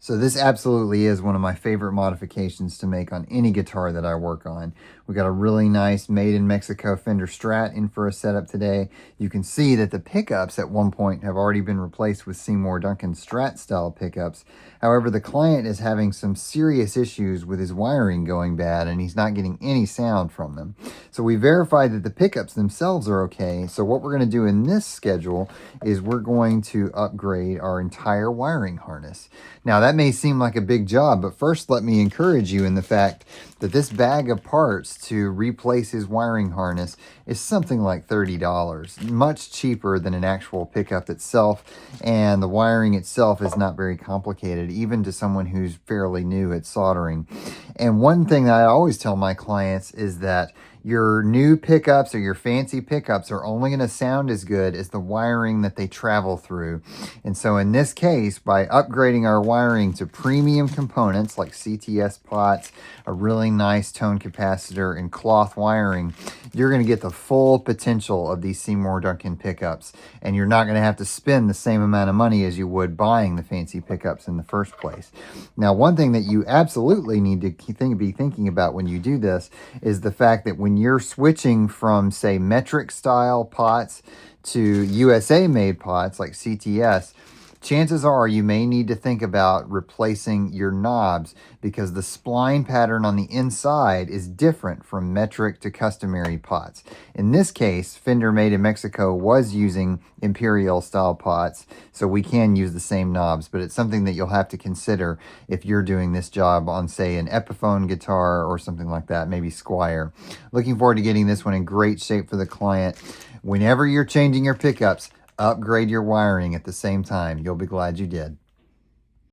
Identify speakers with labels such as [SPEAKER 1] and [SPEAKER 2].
[SPEAKER 1] So this absolutely is one of my favorite modifications to make on any guitar that I work on. We got a really nice made in Mexico Fender Strat in for a setup today. You can see that the pickups at one point have already been replaced with Seymour Duncan Strat style pickups. However, the client is having some serious issues with his wiring going bad and he's not getting any sound from them. So we verified that the pickups themselves are okay. So what we're going to do in this schedule is we're going to upgrade our entire wiring harness. Now that may seem like a big job, but first let me encourage you in the fact that this bag of parts to replace his wiring harness is something like $30, much cheaper than an actual pickup itself, and the wiring itself is not very complicated, even to someone who's fairly new at soldering. And one thing that I always tell my clients is that your new pickups or your fancy pickups are only going to sound as good as the wiring that they travel through. And so in this case, by upgrading our wiring to premium components like CTS pots, a really nice tone capacitor, and cloth wiring, you're going to get the full potential of these Seymour Duncan pickups. And you're not going to have to spend the same amount of money as you would buying the fancy pickups in the first place. Now, one thing that you absolutely need to be thinking about when you do this is the fact that when you're switching from, say, metric style pots to USA made pots like CTS, chances are you may need to think about replacing your knobs because the spline pattern on the inside is different from metric to customary pots. In this case, Fender Made in Mexico was using imperial style pots, so we can use the same knobs, but it's something that you'll have to consider if you're doing this job on, say, an Epiphone guitar or something like that, maybe Squier. Looking forward to getting this one in great shape for the client. Whenever you're changing your pickups, upgrade your wiring at the same time. You'll be glad you did.